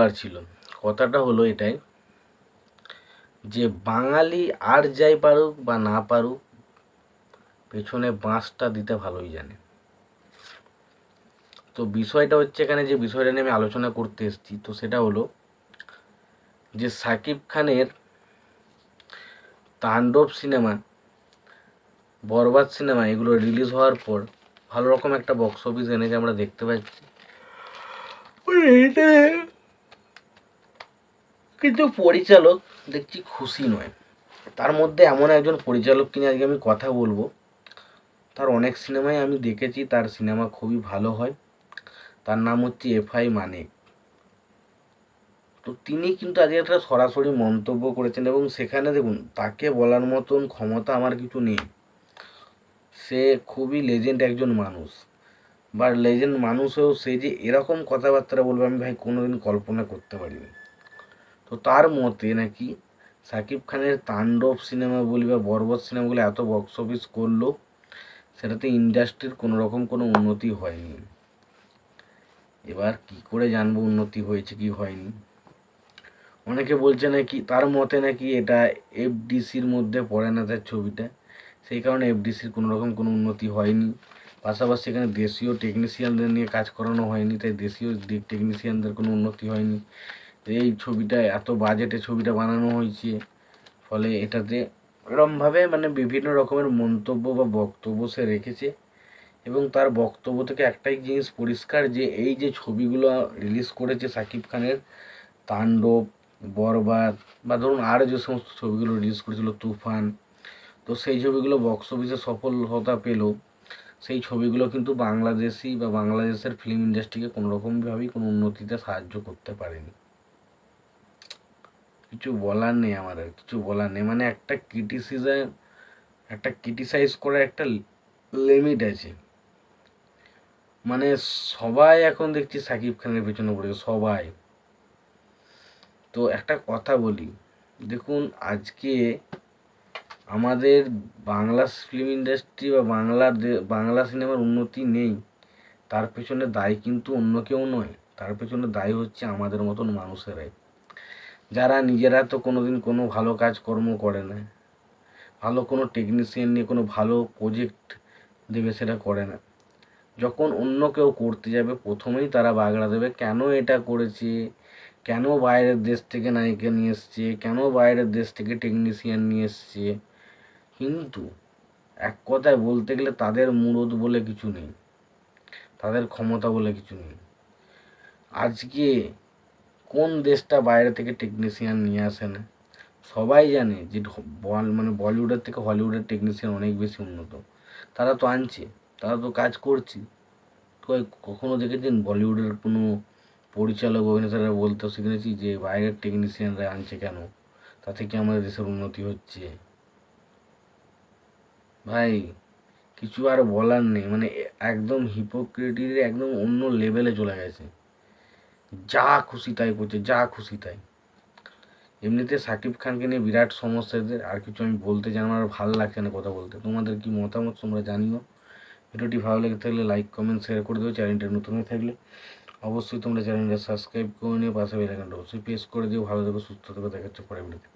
বলার ছিল। কথাটা হলো এটাই যে বাঙালি আর যাই পারুক বা না পারুক, পেছনে বাঁশটা দিতে ভালোই জানে। তো বিষয়টা হচ্ছে এখানে যে বিষয়টা নিয়ে আমি আলোচনা করতে এসেছি, তো সেটা হলো যে সাকিব খানের তাণ্ডব সিনেমা, বরবাদ সিনেমা এগুলো রিলিজ হওয়ার পর ভালো রকম একটা বক্স অফিস এনেছে আমরা দেখতে পাচ্ছি। কিন্তু পরিচালক দেখছি খুশি নয়। তার মধ্যে এমন একজন পরিচালক নিয়ে আজকে আমি কথা বলবো। তার অনেক সিনেমাই আমি দেখেছি, তার সিনেমা খুবই ভালো হয়। তার নাম হচ্ছে এফআই মানিক। তো তিনি কিন্তু আজকে একটা সরাসরি মন্তব্য করেছেন এবং সেখানে দেখুন, তাকে বলার মতন ক্ষমতা আমার কিছু নেই। সে খুবই লেজেন্ড একজন মানুষ, বা লেজেন্ড মানুষ হয়েও সে যে এরকম কথাবার্তা বলবে আমি ভাই কোনোদিন কল্পনা করতে পারিনি। তো তার মতে নাকি সাকিব খানের তাণ্ডব সিনেমা বলি বা বরবাদ সিনেমাগুলো এত বক্স অফিস করলো, সেটাতে ইন্ডাস্ট্রির কোনো রকম কোনো উন্নতি হয়নি। এবার কি করে জানবো উন্নতি হয়েছে কি হয়নি? অনেকে বলছে নাকি, তার মতে নাকি এটা এফডিসির মধ্যে পড়ে না তার ছবিটা, সেই কারণে এফডিসির কোনো রকম কোনো উন্নতি হয়নি। পাশাপাশি এখানে দেশীয় টেকনিশিয়ানদের নিয়ে কাজ করানো হয়নি, তাই দেশীয় টেকনিশিয়ানদের কোনো উন্নতি হয়নি। এই ছবিটা এত বাজেটে ছবিটা বানানো হয়েছে, ফলে এটাতে এরমভাবে মানে বিভিন্ন রকমের মন্তব্য বা বক্তব্য সে রেখেছে। এবং তার বক্তব্য থেকে একটাই জিনিস পরিষ্কার যে এই যে ছবিগুলো রিলিজ করেছে সাকিব খানের, তাণ্ডব, বরবাদ, বা ধরুন আর যে সমস্ত ছবিগুলো রিলিজ করেছিল তুফান, তো সেই ছবিগুলো বক্স অফিসে সফলতা পেল। সেই ছবিগুলো কিন্তু বাংলাদেশি বা বাংলাদেশের ফিল্ম ইন্ডাস্ট্রিকে কোনো রকমভাবেই কোনো উন্নতিতে সাহায্য করতে পারেনি। কিছু বলার নেই, আমার আর কিছু বলার নেই। মানে একটা ক্রিটিসাইজ করার একটা লিমিট আছে। মানে সবাই এখন দেখছি সাকিব খানের পেছনে পড়েছে, সবাই। তো একটা কথা বলি, দেখুন আজকে আমাদের বাংলা ফিল্ম ইন্ডাস্ট্রি বা বাংলা সিনেমার উন্নতি নেই, তার পেছনে দায়ী কিন্তু অন্য কেউ নয়। তার পেছনে দায়ী হচ্ছে আমাদের মতন মানুষেরাই, যারা নিজেরা তো কোনোদিন কোনো ভালো কাজকর্ম করে না, ভালো কোনো টেকনিশিয়ান নিয়ে কোনো ভালো প্রজেক্ট দেবে সেটা করে না। যখন অন্য কেউ করতে যাবে প্রথমেই তারা বাগড়া দেবে, কেন এটা করেছে, কেন বাইরের দেশ থেকে নায়িকা নিয়ে এসছে, কেন বাইরের দেশ থেকে টেকনিশিয়ান নিয়ে এসছে। কিন্তু এক কথায় বলতে গেলে তাদের মুরদ বলে কিছু নেই, তাদের ক্ষমতা বলে কিছু নেই। আজকে কোন দেশটা বাইরে থেকে টেকনিশিয়ান নিয়ে আসে না? সবাই জানে যে মানে বলিউডের থেকে হলিউডের টেকনিশিয়ান অনেক বেশি উন্নত। তারা তো আনছে, তারা তো কাজ করছে। তো কখনো দেখেছেন বলিউডের কোনো পরিচালক অভিনেতারা বলতে শিখেছি যে বাইরের টেকনিশিয়ানরা আনছে কেন, তাতে কি আমাদের দেশের উন্নতি হচ্ছে? ভাই কিছু আর বলার নেই। মানে একদম হিপোক্রেটির একদম অন্য লেভেলে চলে গেছে, যা খুশি তাই করছে, যা খুশি তাই। এমনিতে সাকিব খানকে নিয়ে বিরাট সমস্যা এদের, আর কিছু আমি বলতে চাই, আমার ভালো লাগছে না কথা বলতে। তোমাদের কি মতামত তোমরা জানিও। ভিডিওটি ভালো লেগে থাকলে লাইক কমেন্ট শেয়ার করে দেবো। চ্যানেলটা নতুন হয়ে থাকলে অবশ্যই তোমরা চ্যানেলটা সাবস্ক্রাইব করে নিয়ে পাশে বেল আইকনটা অবশ্যই প্রেস করে দিও। ভালো থেকো, সুস্থ থেকো, দেখা হচ্ছে পরের ভিডিওতে।